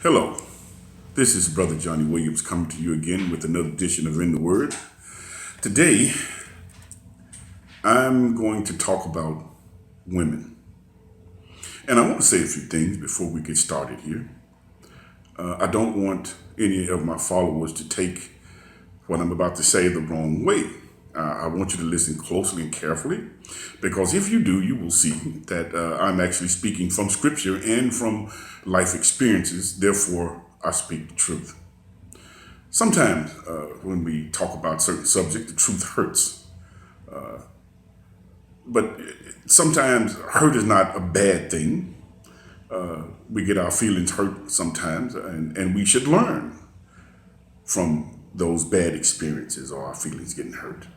Hello, this is Brother Johnny Williams coming to you again with another edition of In the Word. Today, I'm going to talk about women. And I want to say a few things before we get started here. I don't want any of my followers to take what I'm about to say the wrong way. I want you to listen closely and carefully because if you do, you will see that I'm actually speaking from scripture and from life experiences. Therefore, I speak the truth. Sometimes when we talk about certain subjects, the truth hurts. But sometimes hurt is not a bad thing. We get our feelings hurt sometimes, and we should learn from those bad experiences or our feelings getting hurt.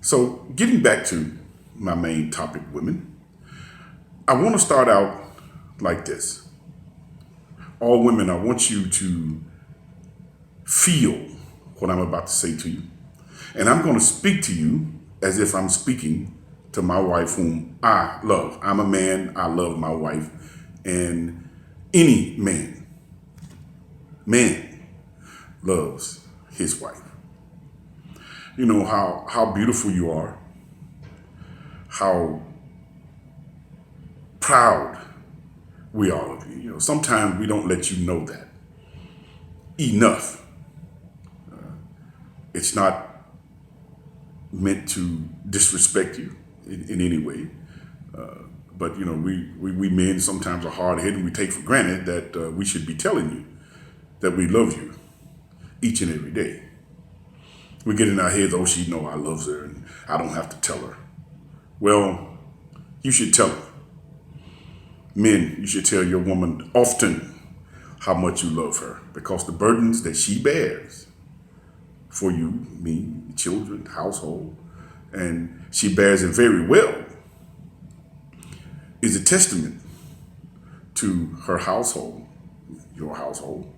So, getting back to my main topic, women, I want to start out like this. All women, I want you to feel what I'm about to say to you. And I'm going to speak to you as if I'm speaking to my wife, whom I love. I'm a man, I love my wife. And any man loves his wife. You know how beautiful you are, how proud we are of you. You know, sometimes we don't let you know that enough. It's not meant to disrespect you in any way. But you know, we men sometimes are hard headed and we take for granted that we should be telling you that we love you each and every day. We get in our heads, oh, she know I love her and I don't have to tell her. Well, you should tell her. Men, you should tell your woman often how much you love her because the burdens that she bears for you, me, the children, the household, and she bears it very well, is a testament to her household, your household.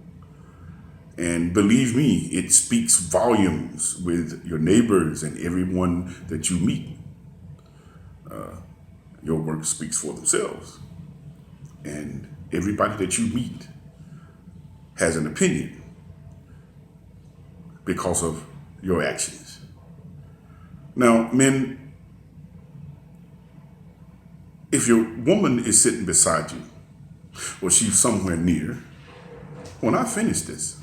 And believe me, it speaks volumes with your neighbors and everyone that you meet. Your work speaks for themselves. And everybody that you meet has an opinion because of your actions. Now, men, if your woman is sitting beside you or she's somewhere near, when I finish this,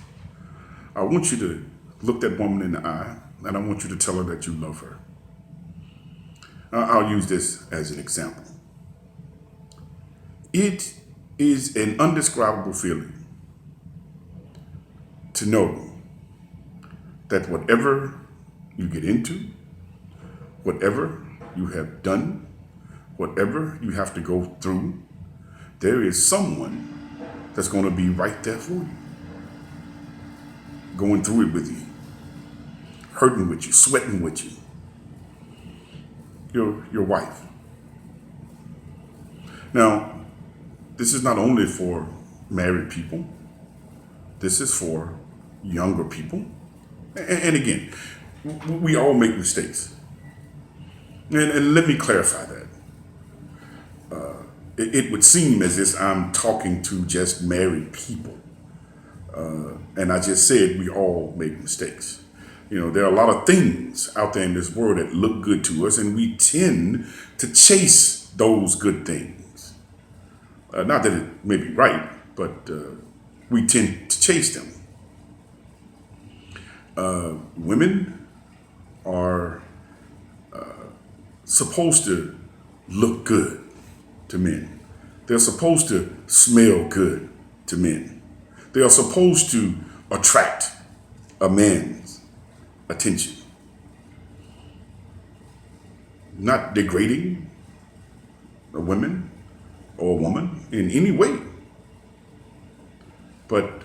I want you to look that woman in the eye and I want you to tell her that you love her. I'll use this as an example. It is an undescribable feeling to know that whatever you get into, whatever you have done, whatever you have to go through, there is someone that's going to be right there for you, going through it with you, hurting with you, sweating with you. Your wife. Now, this is not only for married people. This is for younger people. And again, we all make mistakes. And let me clarify that. It would seem as if I'm talking to just married people. And I just said we all make mistakes. You know, there are a lot of things out there in this world that look good to us, and we tend to chase those good things. Not that it may be right, but we tend to chase them. Women are supposed to look good to men. They're supposed to smell good to men. They are supposed to attract a man's attention. Not degrading a woman or a woman in any way. But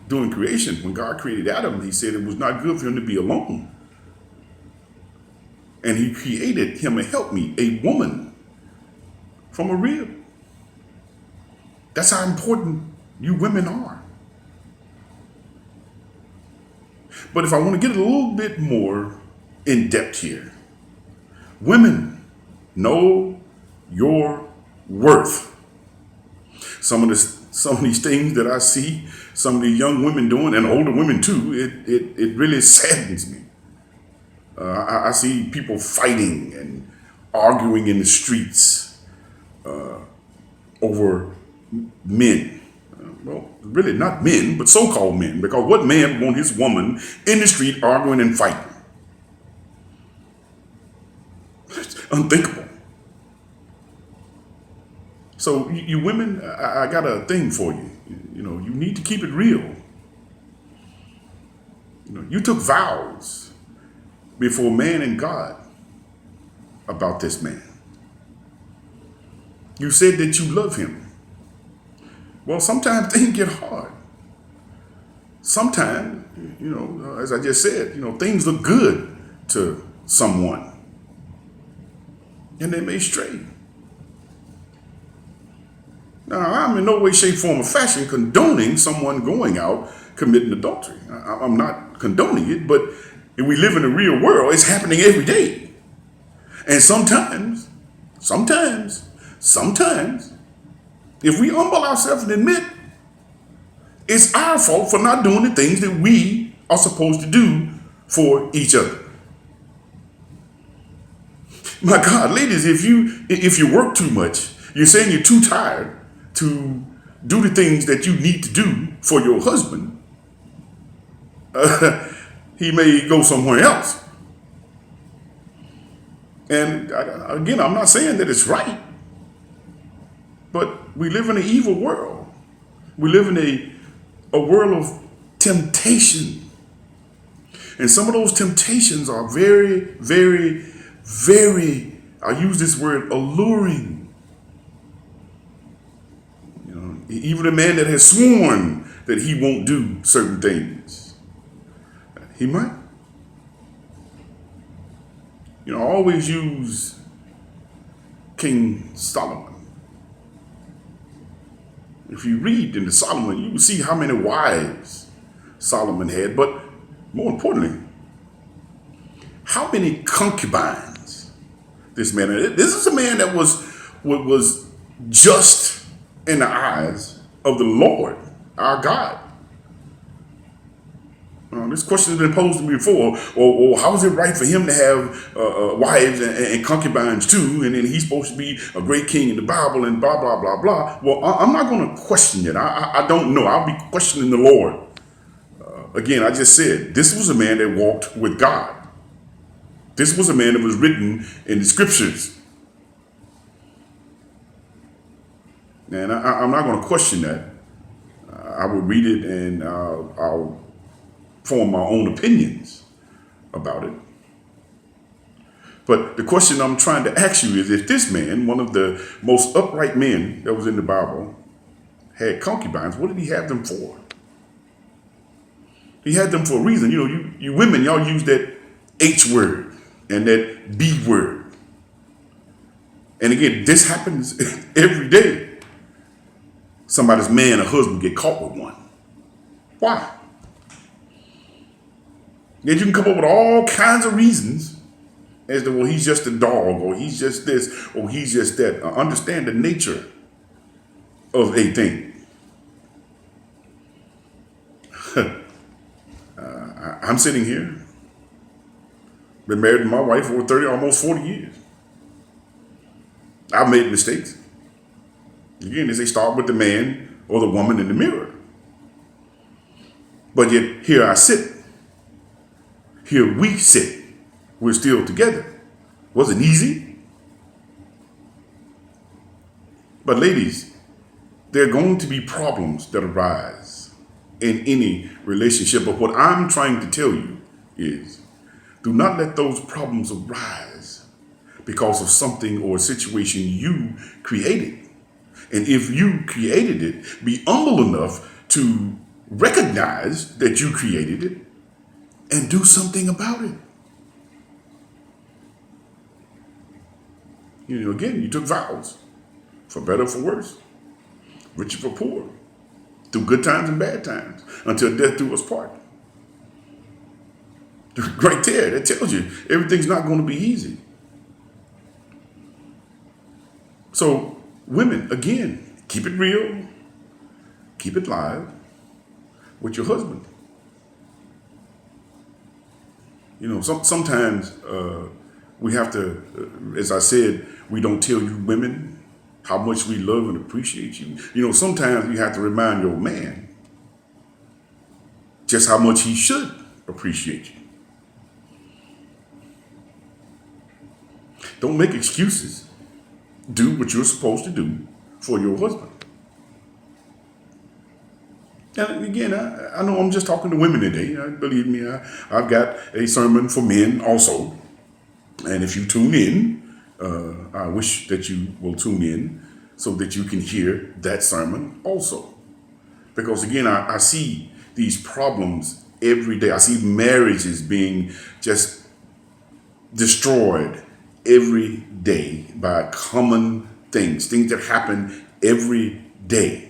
during creation, when God created Adam, he said it was not good for him to be alone. And he created him a helpmeet, a woman from a rib. That's how important you women are. But if I want to get a little bit more in depth here, women, know your worth. Some of these things that I see some of these young women doing, and older women too, it really saddens me. I see people fighting and arguing in the streets over men. Well, really not men, but so-called men, because what man want his woman in the street arguing and fighting? It's unthinkable. So you women, I got a thing for you. You know, you need to keep it real. You know, you took vows before man and God about this man. You said that you love him. Well, sometimes things get hard. Sometimes, you know, as I just said, you know, things look good to someone, and they may stray. Now, I'm in no way, shape, form, or fashion condoning someone going out committing adultery. I'm not condoning it, but if we live in the real world, it's happening every day. And sometimes, if we humble ourselves and admit it's our fault for not doing the things that we are supposed to do for each other. My God, ladies, if you work too much, you're saying you're too tired to do the things that you need to do for your husband, he may go somewhere else. And again, I'm not saying that it's right, but we live in an evil world. We live in a world of temptation. And some of those temptations are very, very, very, I use this word, alluring. You know, even a man that has sworn that he won't do certain things, he might. You know, I always use King Solomon. If you read into Solomon, you will see how many wives Solomon had, but more importantly, how many concubines this man had. This is a man that was just in the eyes of the Lord, our God. This question has been posed to me before. Or how is it right for him to have wives and concubines too? And then he's supposed to be a great king in the Bible and blah, blah, blah, blah. Well, I'm not going to question it. I don't know. I'll be questioning the Lord. Again, I just said, this was a man that walked with God. This was a man that was written in the scriptures. And I'm not going to question that. I will read it and I'll form my own opinions about it. But the question I'm trying to ask you is, if this man, one of the most upright men that was in the Bible, had concubines, what did he have them for? He had them for a reason. You know, you women, y'all use that H word and that B word. And again, this happens every day. Somebody's man or husband get caught with one. Why? Yet you can come up with all kinds of reasons as to, well, he's just a dog, or he's just this, or he's just that. Understand the nature of a thing. I'm sitting here, been married to my wife for 30, almost 40 years. I've made mistakes. Again, they say start with the man or the woman in the mirror. But yet here I sit. Here we sit. We're still together. Wasn't easy. But ladies, there are going to be problems that arise in any relationship. But what I'm trying to tell you is, do not let those problems arise because of something or a situation you created. And if you created it, be humble enough to recognize that you created it and do something about it. You know, again, you took vows, for better or for worse, rich or for poor, through good times and bad times, until death do us part. Right there, that tells you everything's not going to be easy. So, women, again, keep it real. keep it live with your husband. You know, sometimes we have to, as I said, we don't tell you women how much we love and appreciate you. You know, sometimes you have to remind your man just how much he should appreciate you. Don't make excuses. Do what you're supposed to do for your husband. And again, I know I'm just talking to women today. Believe me, I've got a sermon for men also. And if you tune in, I wish that you will tune in so that you can hear that sermon also. Because again, I see these problems every day. I see marriages being just destroyed every day by common things that happen every day.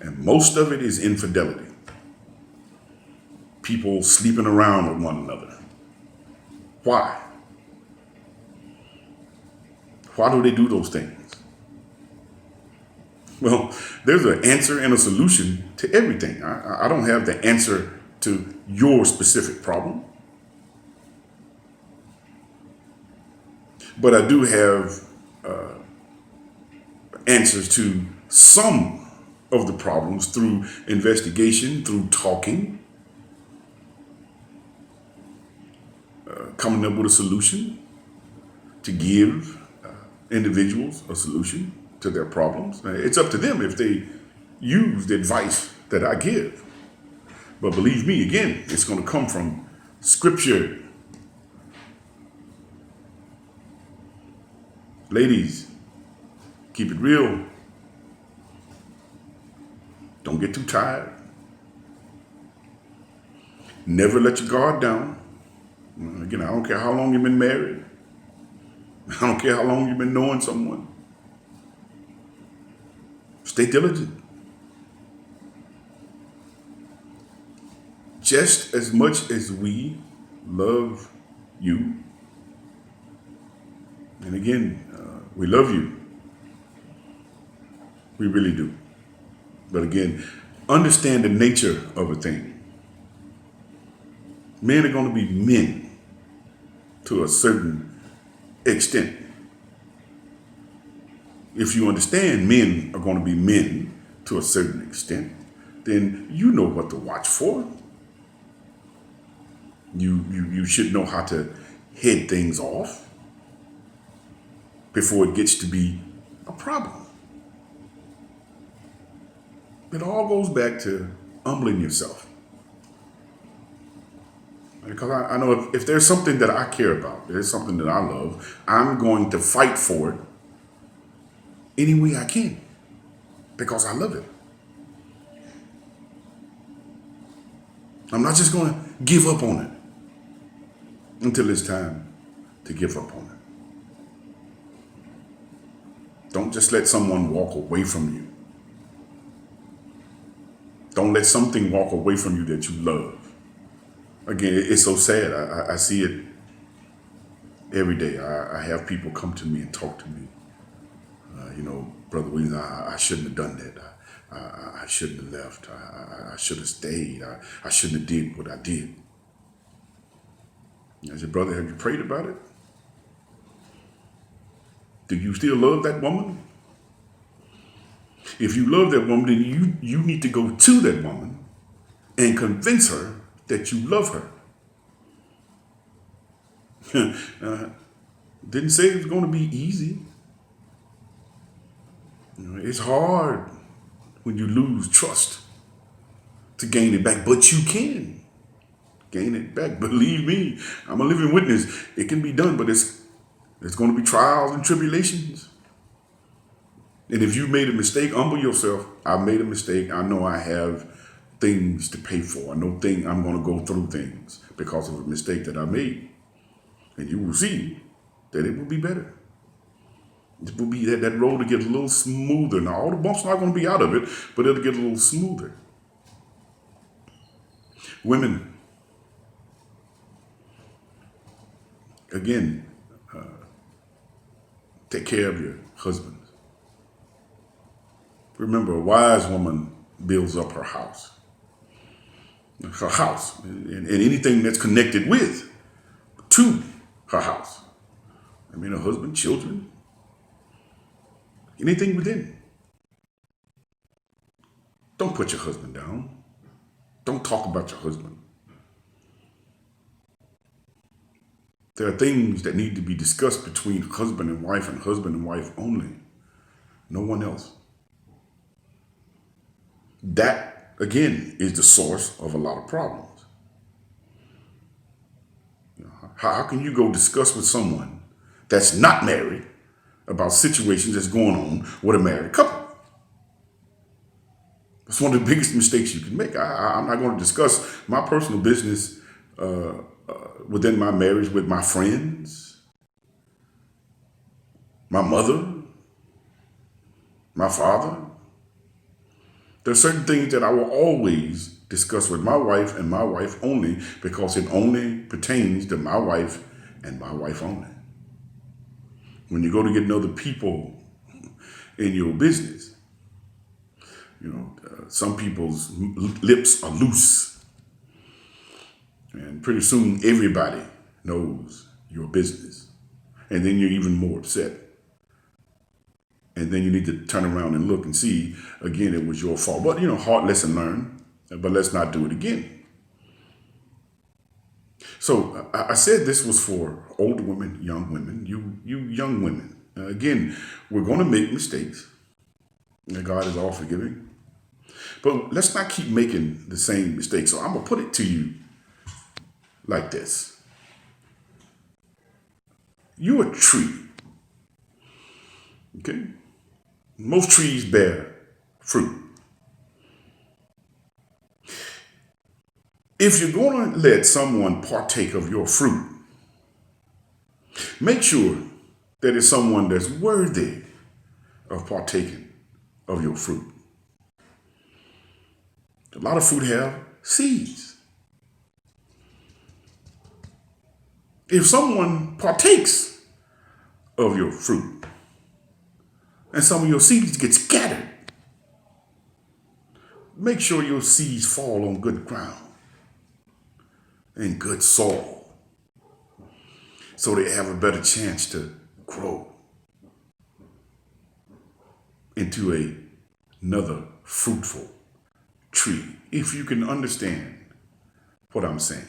And most of it is infidelity. People sleeping around with one another. Why? Why do they do those things? Well, there's an answer and a solution to everything. I don't have the answer to your specific problem. But I do have answers to some of the problems through investigation, through talking, coming up with a solution to give individuals a solution to their problems. It's up to them if they use the advice that I give. But believe me, again, it's going to come from Scripture. Ladies, keep it real. Don't get too tired. Never let your guard down. Again, I don't care how long you've been married. I don't care how long you've been knowing someone. Stay diligent. Just as much as we love you, and again, we love you. We really do. But again, understand the nature of a thing. Men are going to be men to a certain extent. If you understand men are going to be men to a certain extent, then you know what to watch for. You should know how to head things off before it gets to be a problem. It all goes back to humbling yourself. Because I know if there's something that I care about, there's something that I love, I'm going to fight for it any way I can because I love it. I'm not just going to give up on it until it's time to give up on it. Don't just let someone walk away from you. Don't let something walk away from you that you love. Again, it's so sad. I see it every day. I have people come to me and talk to me. Brother Williams, I shouldn't have done that. I shouldn't have left. I should have stayed. I shouldn't have did what I did. I said, brother, have you prayed about it? Do you still love that woman? If you love that woman, then you need to go to that woman and convince her that you love her. Didn't say it was going to be easy. It's hard when you lose trust to gain it back, but you can gain it back. Believe me, I'm a living witness. It can be done, but it's going to be trials and tribulations. And if you made a mistake, humble yourself. I made a mistake. I know I have things to pay for. I know I'm going to go through things because of a mistake that I made. And you will see that it will be better. It will be that road to get a little smoother. Now, all the bumps are not going to be out of it, but it'll get a little smoother. Women, again, take care of your husbands. Remember, a wise woman builds up her house, and anything that's connected with, to her house. I mean, her husband, children, anything within. Don't put your husband down. Don't talk about your husband. There are things that need to be discussed between husband and wife only. No one else. That, again, is the source of a lot of problems. How can you go discuss with someone that's not married about situations that's going on with a married couple? That's one of the biggest mistakes you can make. I'm not going to discuss my personal business within my marriage with my friends, my mother, my father. There are certain things that I will always discuss with my wife and my wife only, because it only pertains to my wife and my wife only. When you go to get to know the people in your business, some people's lips are loose, and pretty soon everybody knows your business, and then you're even more upset. And then you need to turn around and look and see, again, it was your fault. But, hard lesson learned, but let's not do it again. So I said this was for older women, young women, you young women. Again, we're going to make mistakes. And God is all forgiving. But let's not keep making the same mistakes. So I'm going to put it to you like this. You're a tree. Okay? Most trees bear fruit. If you're going to let someone partake of your fruit, make sure that it's someone that's worthy of partaking of your fruit. A lot of fruit have seeds. If someone partakes of your fruit and some of your seeds get scattered, make sure your seeds fall on good ground and good soil, so they have a better chance to grow into another fruitful tree, if you can understand what I'm saying.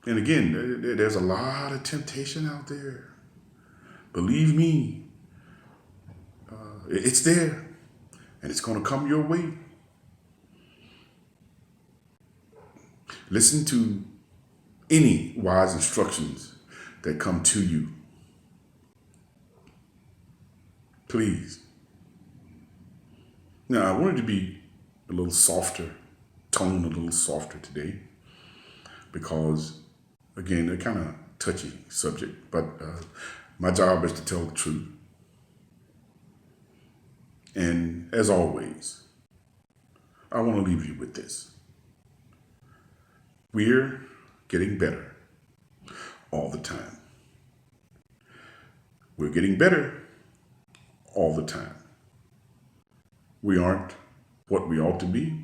And again, there's a lot of temptation out there. Believe me, it's there, and it's going to come your way. Listen to any wise instructions that come to you. Please. Now, I wanted to be a little softer, tone a little softer today, because, again, they're kind of touchy subject, but my job is to tell the truth. And as always, I want to leave you with this. We're getting better all the time. We're getting better all the time. We aren't what we ought to be,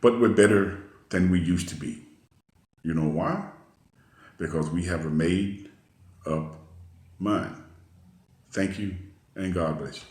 but we're better than we used to be. You know why? Because we have a made up mind. Thank you, and God bless you.